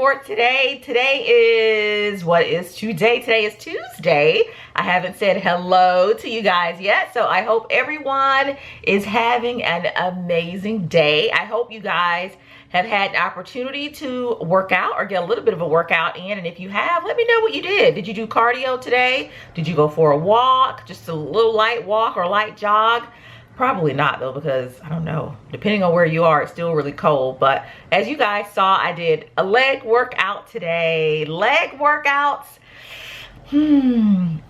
for today. Today is Today is Tuesday. I haven't said hello to you guys yet, so I hope everyone is having an amazing day. I hope you guys have had an opportunity to work out or get a little bit of a workout in, and if you have, let me know what you did. Did you do cardio today? Did you go for a walk, just a little light walk or light jog? Probably not though, because I don't know, depending on where you are, it's still really cold. But as you guys saw, I did a leg workout today. Leg workouts,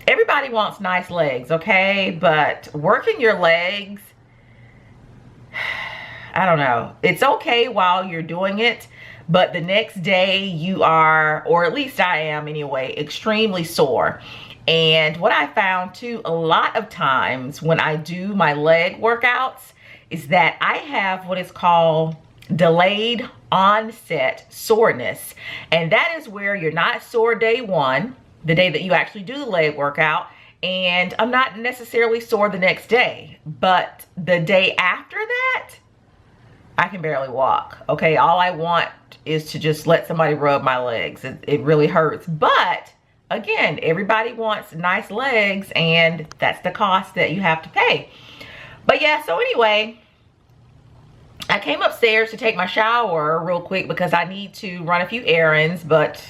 everybody wants nice legs, okay? But working your legs, I don't know, it's okay while you're doing it, but the next day you are, or at least I am anyway, extremely sore. And what I found too, a lot of times when I do my leg workouts, is that I have what is called delayed onset soreness. And that is where you're not sore day one, the day that you actually do the leg workout, and I'm not necessarily sore the next day, but the day after that, I can barely walk, okay? All I want is to just let somebody rub my legs. It really hurts, but again, everybody wants nice legs, and that's the cost that you have to pay. But yeah, so anyway, I came upstairs to take my shower real quick because I need to run a few errands, but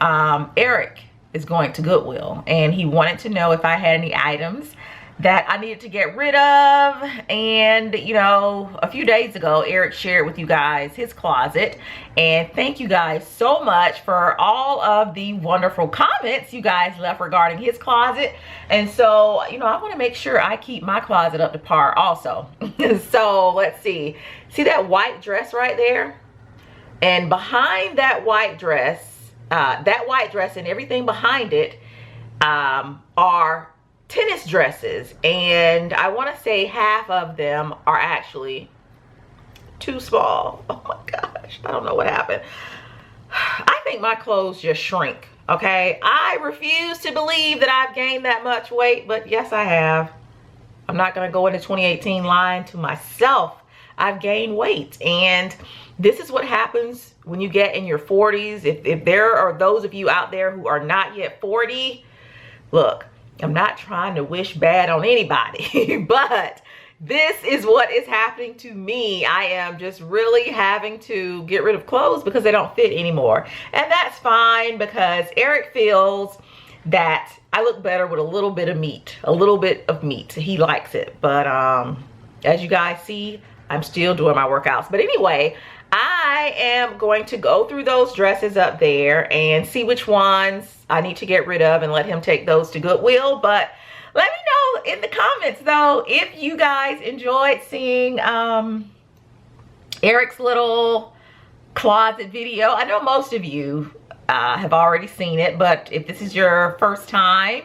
ERIK is going to Goodwill, and he wanted to know if I had any items that I needed to get rid of. And you know, a few days ago ERIK shared with you guys his closet, and thank you guys so much for all of the wonderful comments you guys left regarding his closet. And so, you know, I want to make sure I keep my closet up to par also. So let's see that white dress right there, and behind that white dress and everything behind it are tennis dresses, and I want to say half of them are actually too small. Oh my gosh, I don't know what happened. I think my clothes just shrink, okay? I refuse to believe that I've gained that much weight, but yes, I have. I'm not going to go into 2018 lying to myself. I've gained weight, and this is what happens when you get in your 40s. If there are those of you out there who are not yet 40, look, I'm not trying to wish bad on anybody, but this is what is happening to me. I am just really having to get rid of clothes because they don't fit anymore. And that's fine, because ERIK feels that I look better with a little bit of meat, He likes it. But as you guys see, I'm still doing my workouts. But anyway, I am going to go through those dresses up there and see which ones I need to get rid of and let him take those to Goodwill. But let me know in the comments though if you guys enjoyed seeing ERIK's little closet video. I know most of you have already seen it, but if this is your first time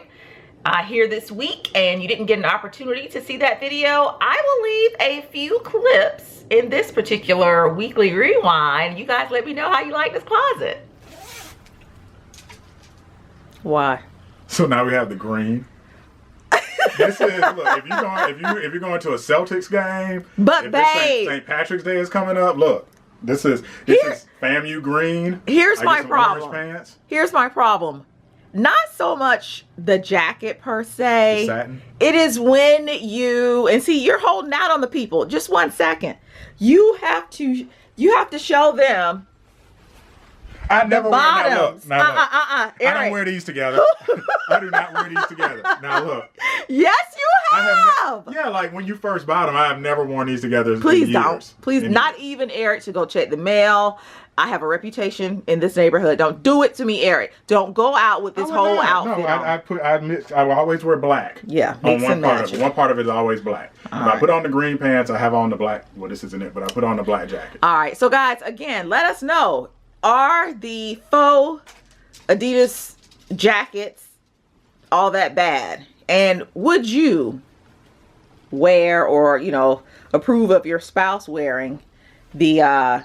here this week and you didn't get an opportunity to see that video, I will leave a few clips in this particular weekly rewind. You guys let me know how you like this closet. Why? So now we have the green. This is, look, if you're going to a Celtics game, but babe, St. Patrick's Day is coming up, look, this is FAMU green. Here's my problem. Here's my problem. Not so much the jacket per se. The satin. It is when you, and see, you're holding out on the people. Just 1 second. You have to show them I never wear bottoms. Now look. I don't wear these together. I do not wear these together. Now look. Yes, you have. Yeah, like when you first bought them, I have never worn these together. Please don't. Please, not even ERIK to go check the mail. I have a reputation in this neighborhood. Don't do it to me, ERIK. Don't go out with this whole outfit. No, I will always wear black. Yeah, mix and match. One part of it is always black. If I put on the green pants, I have on the black. Well, this isn't it, but I put on the black jacket. All right, so guys, again, let us know. Are the faux Adidas jackets all that bad? And would you wear, or, you know, approve of your spouse wearing the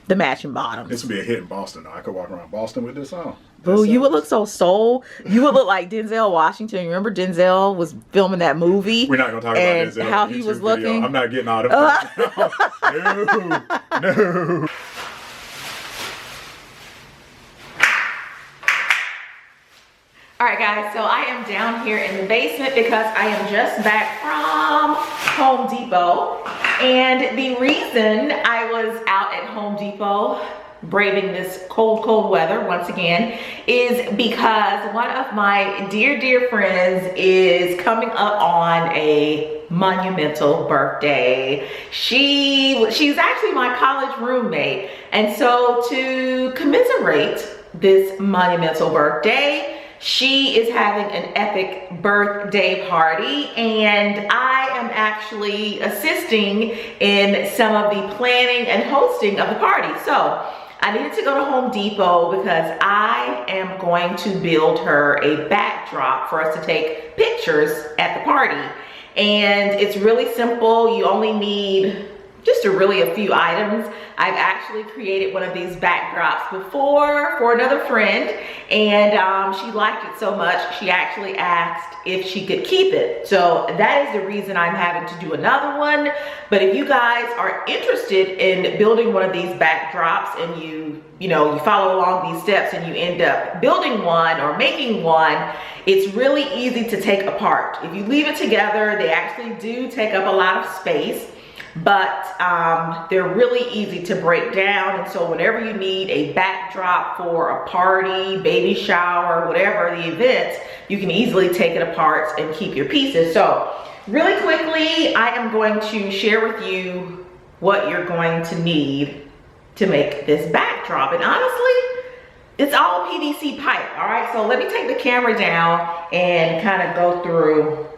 matching bottoms? This would be a hit in Boston, though. I could walk around Boston with this on. Boo, you would look so soul. You would look like Denzel Washington. You remember Denzel was filming that movie? We're not going to talk about Denzel. How he was looking. I'm not getting all them. No. All right, guys, so I am down here in the basement because I am just back from Home Depot. And the reason I was out at Home Depot braving this cold weather once again is because one of my dear friends is coming up on a monumental birthday. She's actually my college roommate, and so to commiserate this monumental birthday, she is having an epic birthday party, and I am actually assisting in some of the planning and hosting of the party. So I needed to go to Home Depot because I am going to build her a backdrop for us to take pictures at the party. And it's really simple. You only need just a few items. I've actually created one of these backdrops before for another friend, and she liked it so much she actually asked if she could keep it. So that is the reason I'm having to do another one. But if you guys are interested in building one of these backdrops and you follow along these steps and you end up building one or making one, it's really easy to take apart. If you leave it together, they actually do take up a lot of space, but they're really easy to break down. And so whenever you need a backdrop for a party, baby shower, whatever the event, you can easily take it apart and keep your pieces. So really quickly, I am going to share with you what you're going to need to make this backdrop. And honestly, it's all PVC pipe. All right, so let me take the camera down and kind of go through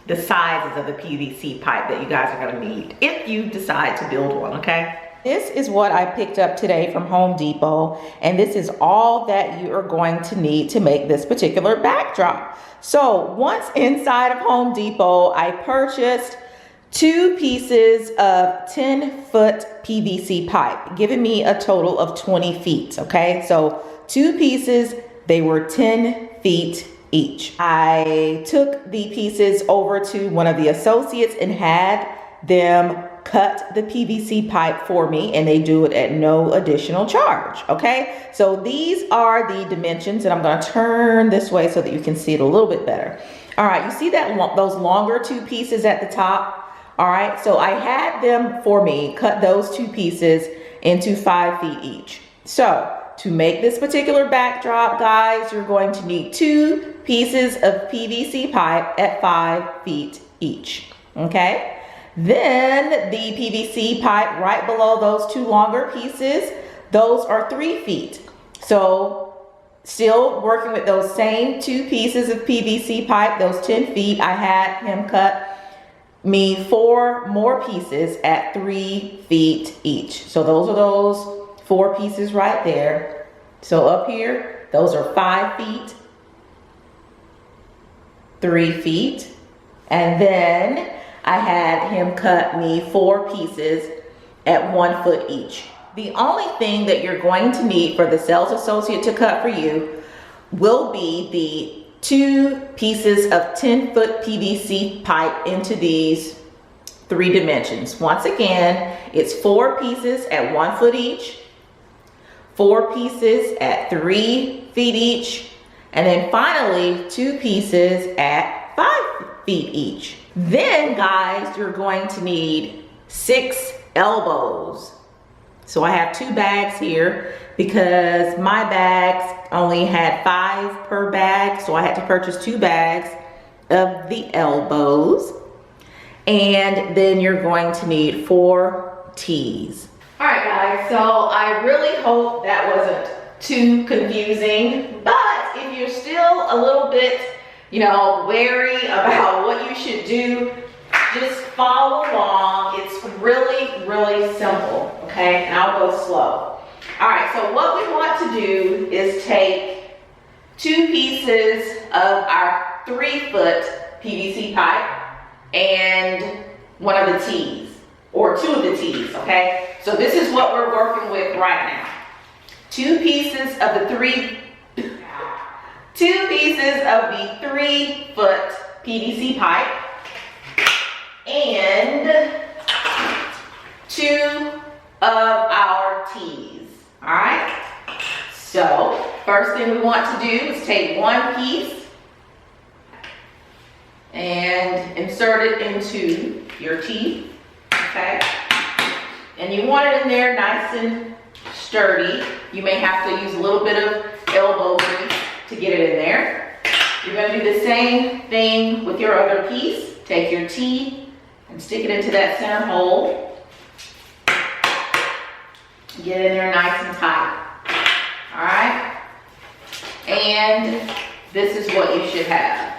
the sizes of the PVC pipe that you guys are gonna need if you decide to build one, okay? This is what I picked up today from Home Depot, and this is all that you are going to need to make this particular backdrop. So once inside of Home Depot, I purchased 2 pieces of 10-foot PVC pipe, giving me a total of 20 feet, okay? So 2 pieces, they were 10 feet each. I took the pieces over to one of the associates and had them cut the PVC pipe for me, and they do it at no additional charge, okay? So these are the dimensions, and I'm gonna turn this way so that you can see it a little bit better. All right, you see that those longer 2 pieces at the top? All right, so I had them for me cut those 2 pieces into 5 feet each. So to make this particular backdrop, guys, you're going to need 2 pieces of PVC pipe at 5 feet each, okay? Then the PVC pipe right below those 2 longer pieces, those are 3 feet. So still working with those same 2 pieces of PVC pipe, those 10 feet, I had him cut me 4 more pieces at 3 feet each. So those are those 4 pieces right there. So up here, those are 5 feet, 3 feet, and then I had him cut me 4 pieces at 1 foot each. The only thing that you're going to need for the sales associate to cut for you will be the 2 pieces of 10-foot PVC pipe into these 3 dimensions. Once again, it's 4 pieces at 1 foot each, 4 pieces at 3 feet each, and then finally 2 pieces at 5 feet each. Then, guys, you're going to need 6 elbows. So I have 2 bags here because my bags only had 5 per bag, so I had to purchase 2 bags of the elbows. And then you're going to need 4 T's. All right, guys, so I really hope that wasn't too confusing, but if you're still a little bit, wary about what you should do, just follow along. It's really simple, okay? And I'll go slow. All right, so what we want to do is take 2 pieces of our 3-foot PVC pipe and one of the T's, or 2 of the T's, okay? So this is what we're working with right now. 2 pieces of the 3-foot PVC pipe and 2 of our T's, all right? So first thing we want to do is take 1 piece and insert it into your tee, okay? And you want it in there nice and sturdy. You may have to use a little bit of elbow grease to get it in there. You're gonna do the same thing with your other piece. Take your tee and stick it into that center hole. Get it in there nice and tight, all right? And this is what you should have.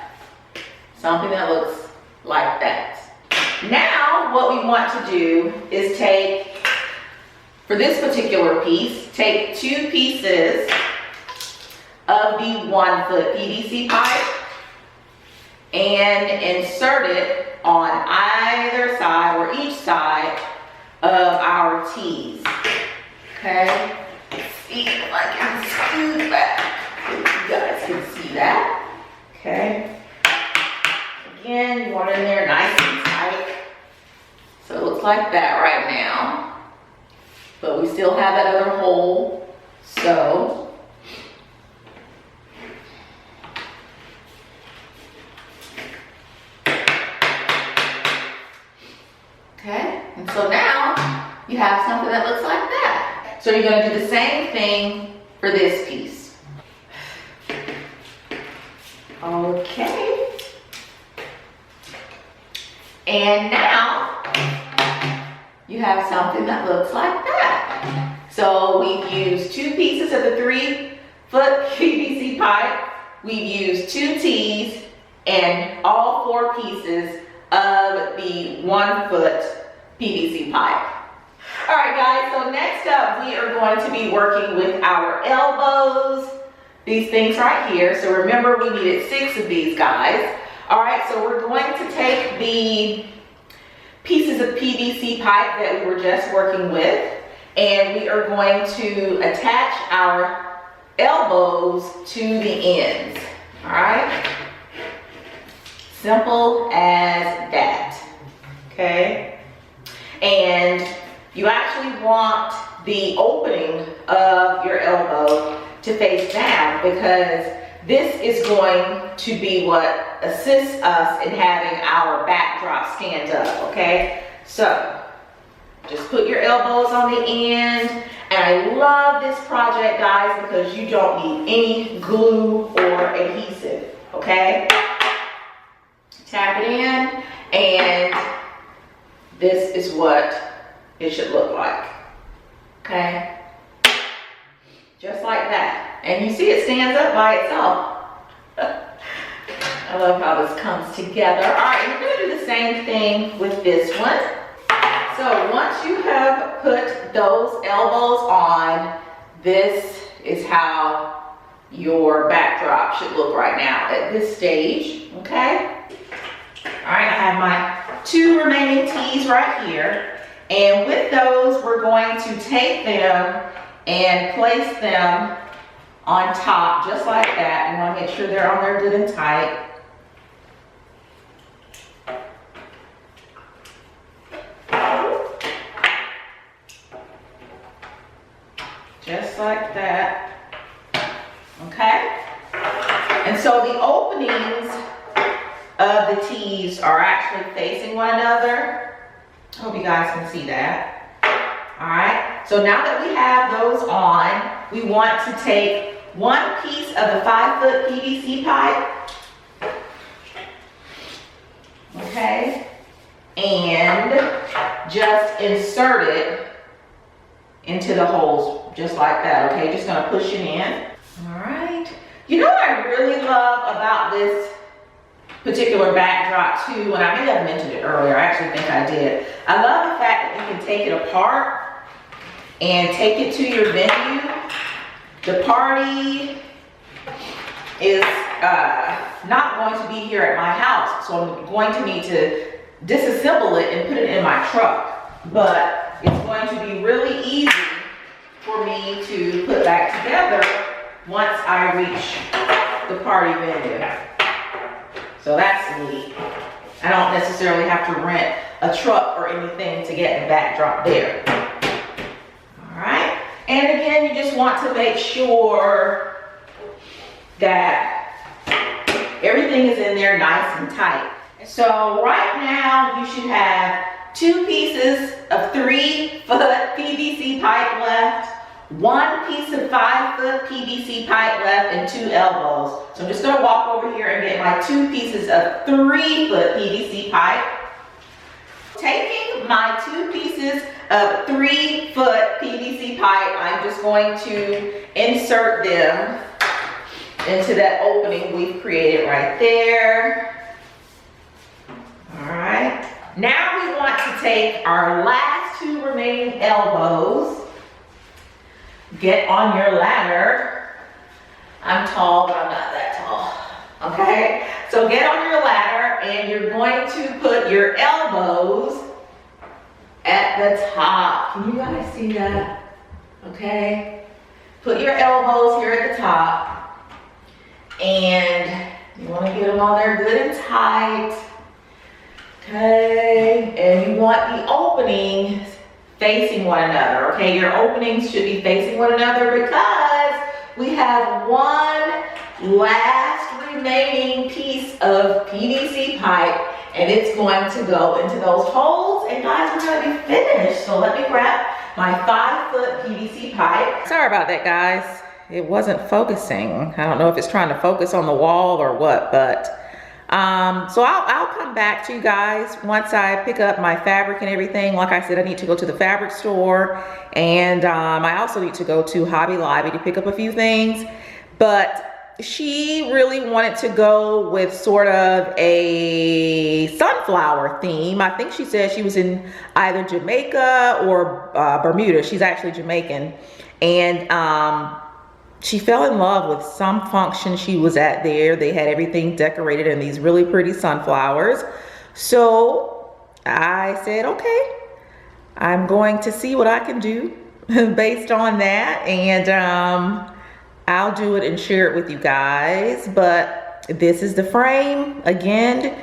Something that looks like that. Now, what we want to do is take, for this particular piece, take 2 pieces of the 1-foot PVC pipe and insert it on either side or each side of our tees. Okay? Let's see if I can scoot back. You guys can see that. Okay? Again, you want it in there nice and tight. So it looks like that right now. But we still have that other hole. So okay, and so now you have something that looks like that. So you're going to do the same thing for this piece. Okay. And now you have something that looks like that. So we've used 2 pieces of the 3-foot PVC pipe. We've used 2 tees and all 4 pieces of the 1-foot PVC pipe. All right, guys, so next up we are going to be working with our elbows. These things right here. So remember, we needed 6 of these, guys. All right, so we're going to take the pieces of PVC pipe that we were just working with, and we are going to attach our elbows to the ends. All right? Simple as that. Okay? And you actually want the opening of your elbow to face down, because this is going to be what assists us in having our backdrop stand up, okay? So, just put your elbows on the end. And I love this project, guys, because you don't need any glue or adhesive, okay? Tap it in, and this is what it should look like, okay? Just like that. And you see it stands up by itself. I love how this comes together. All right, we're going to do the same thing with this one. So once you have put those elbows on, this is how your backdrop should look right now at this stage, okay? All right, I have my 2 remaining tees right here. And with those, we're going to take them and place them on top, just like that. You want to make sure they're on there good and tight. Just like that. Okay? And so the openings of the tees are actually facing one another. I hope you guys can see that. All right, so now that we have those on, we want to take 1 piece of the 5-foot PVC pipe, okay, and just insert it into the holes, just like that, okay? Just gonna push it in. All right. You know what I really love about this particular backdrop too, and I may have mentioned it earlier, I actually think I did. I love the fact that you can take it apart and take it to your venue. The party is not going to be here at my house, so I'm going to need to disassemble it and put it in my truck. But it's going to be really easy for me to put back together once I reach the party venue. So that's neat. I don't necessarily have to rent a truck or anything to get the backdrop there. All right. And again, you just want to make sure that everything is in there nice and tight. So right now you should have 2 pieces of 3-foot PVC pipe left, 1 piece of 5-foot PVC pipe left, and 2 elbows. So I'm just gonna walk over here and get my 2 pieces of 3-foot PVC pipe. Taking my 2 pieces of 3-foot PVC pipe, I'm just going to insert them into that opening we've created right there. All right. Now we want to take our last 2 remaining elbows. Get on your ladder. I'm tall, but I'm not that tall. Okay? So get on your ladder and you're going to put your elbows at the top. Can you guys see that? Okay? Put your elbows here at the top. And you want to get them on there good and tight. Okay? And you want the openings facing one another. Okay? Your openings should be facing one another because we have one last remaining piece of PVC pipe, and it's going to go into those holes, and guys, we're going to be finished. So let me grab my 5-foot PVC pipe. Sorry about that, guys. It wasn't focusing. I don't know if it's trying to focus on the wall or what, but so I'll come back to you guys once I pick up my fabric and everything. Like I said, I need to go to the fabric store, and I also need to go to Hobby Lobby to pick up a few things. But she really wanted to go with sort of a sunflower theme. I think she said she was in either Jamaica or Bermuda. She's actually Jamaican. And she fell in love with some function she was at there. They had everything decorated in these really pretty sunflowers. So I said, okay, I'm going to see what I can do based on that. And I'll do it and share it with you guys. But this is the frame. Again,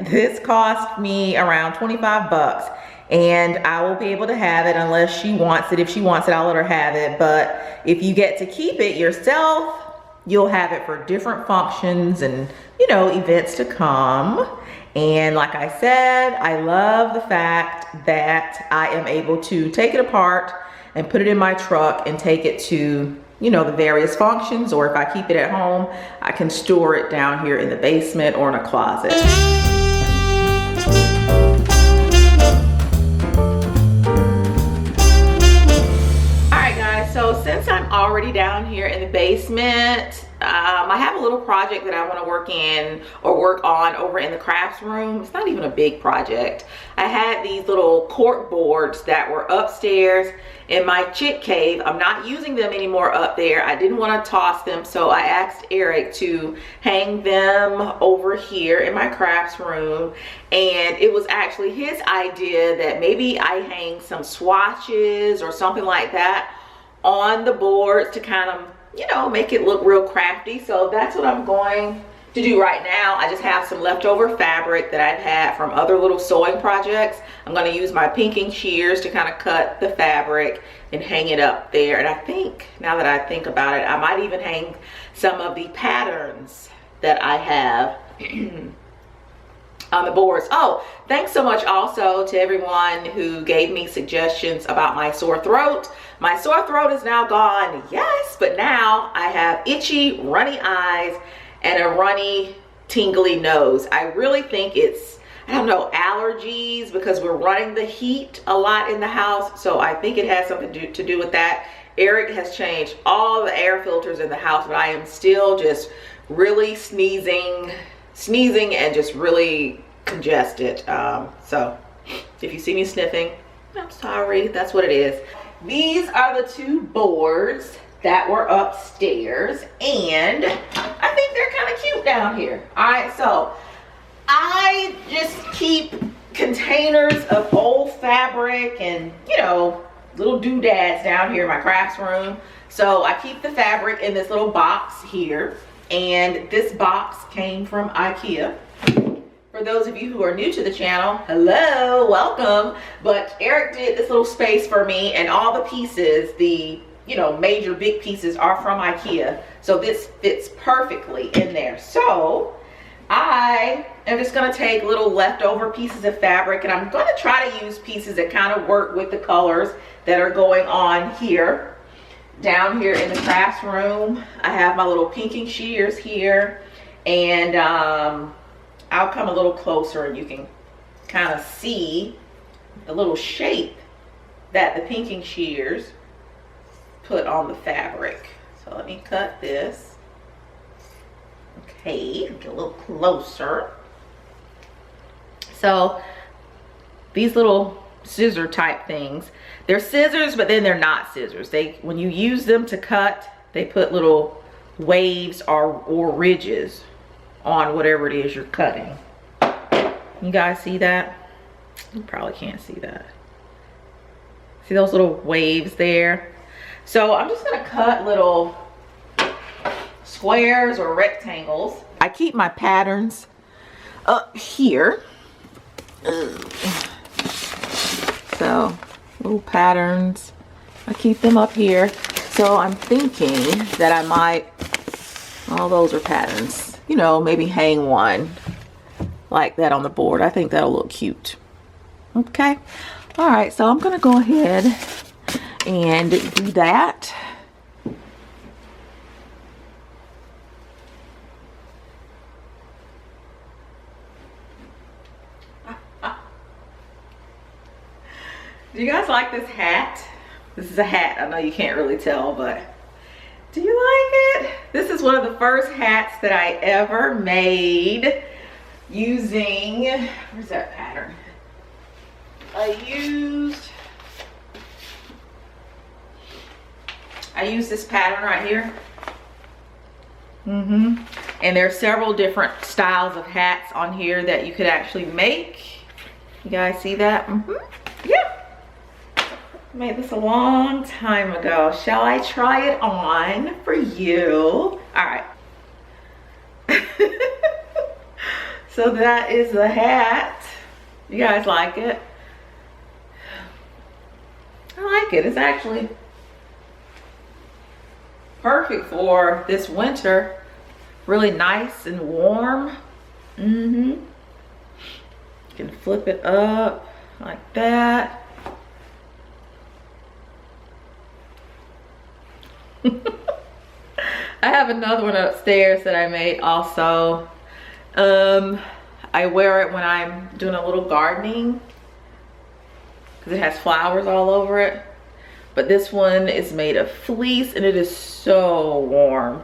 this cost me around 25 bucks. And I will be able to have it unless she wants it. If she wants it, I'll let her have it. But if you get to keep it yourself, you'll have it for different functions and, you know, events to come. And like I said, I love the fact that I am able to take it apart and put it in my truck and take it to, you know, the various functions. Or if I keep it at home, I can store it down here in the basement or in a closet. So since I'm already down here in the basement, I have a little project that I want to work on over in the crafts room. It's not even a big project. I had these little cork boards that were upstairs in my chick cave. I'm not using them anymore up there. I didn't want to toss them, so I asked Eric to hang them over here in my crafts room. And it was actually his idea that maybe I hang some swatches or something like that on the boards to kind of, you know, make it look real crafty. So that's what I'm going to do right now. I just have some leftover fabric that I've had from other little sewing projects. I'm going to use my pinking shears to kind of cut the fabric and hang it up there. And I think, now that I think about it, I might even hang some of the patterns that I have on the boards. Oh, thanks so much also to everyone who gave me suggestions about my sore throat. My sore throat is now gone, yes, but now I have itchy, runny eyes and a runny, tingly nose. I really think it's, I don't know, allergies, because we're running the heat a lot in the house. So I think it has something to do with that. Eric has changed all the air filters in the house, but I am still just really sneezing and just really congested. So if you see me sniffing, I'm sorry, that's what it is. These are the 2 boards that were upstairs, and I think they're kind of cute down here. All right, so I just keep containers of old fabric and, you know, little doodads down here in my crafts room. So I keep the fabric in this little box here, and this box came from IKEA. For those of you who are new to the channel, hello, welcome. But Eric did this little space for me, and all the pieces, the, you know, major big pieces are from IKEA. So this fits perfectly in there. So I I am just gonna take little leftover pieces of fabric, and I'm gonna try to use pieces that kind of work with the colors that are going on here. Down here in the crafts room, I have my little pinking shears here, and I'll come a little closer and you can kind of see the little shape that the pinking shears put on the fabric. So let me cut this. Okay, get a little closer. So these little scissor type things, they're scissors, but then they're not scissors. When you use them to cut, they put little waves or ridges on whatever it is you're cutting. You guys see that? You probably can't see that. See those little waves there? So I'm just gonna cut little squares or rectangles. I keep my patterns up here. So little patterns, I keep them up here. So I'm thinking that I might, all those are patterns, you know, maybe hang one like that on the board. I think that'll look cute. Okay. All right, so I'm gonna go ahead and do that. Do you guys like this hat? This is a hat. I know you can't really tell, but do you like it? This is one of the first hats that I ever made using, where's that pattern? I used this pattern right here. And there are several different styles of hats on here that you could actually make. You guys see that? Yeah. Made this a long time ago. Shall I try it on for you? All right. So that is the hat. You guys like it? I like it. It's actually perfect for this winter. Really nice and warm. You can flip it up like that. I have another one upstairs that I made also. I wear it when I'm doing a little gardening because it has flowers all over it. But this one is made of fleece and it is so warm.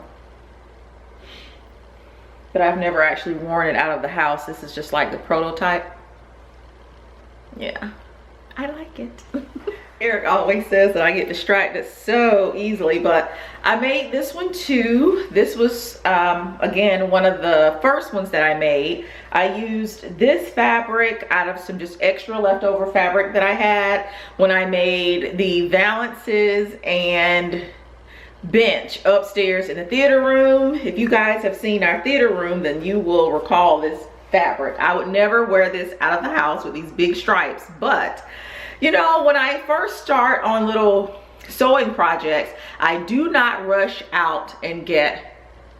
But I've never actually worn it out of the house. This is just like the prototype. Yeah, I like it. Eric always says that I get distracted so easily, but I made this one too. This was, again, one of the first ones that I made. I used this fabric out of some just extra leftover fabric that I had when I made the valances and bench upstairs in the theater room. If you guys have seen our theater room, then you will recall this fabric. I would never wear this out of the house with these big stripes, but you know, when I first start on little sewing projects, I do not rush out and get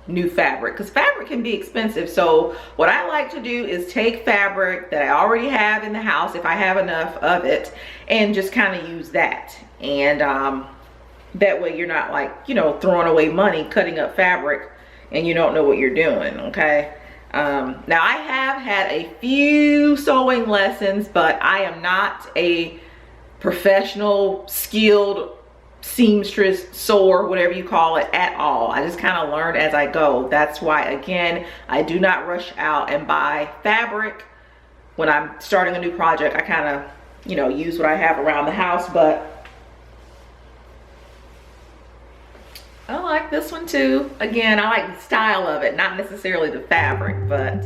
new fabric because fabric can be expensive. So what I like to do is take fabric that I already have in the house, if I have enough of it, and just kind of use that. And that way you're not like, you know, throwing away money cutting up fabric and you don't know what you're doing, okay? Now I have had a few sewing lessons, but I am not a professional, skilled seamstress, sewer, whatever you call it, at all. I just kind of learned as I go. That's why, again, I do not rush out and buy fabric when I'm starting a new project. I kind of, you know, use what I have around the house, but I like this one too. Again, I like the style of it, not necessarily the fabric, but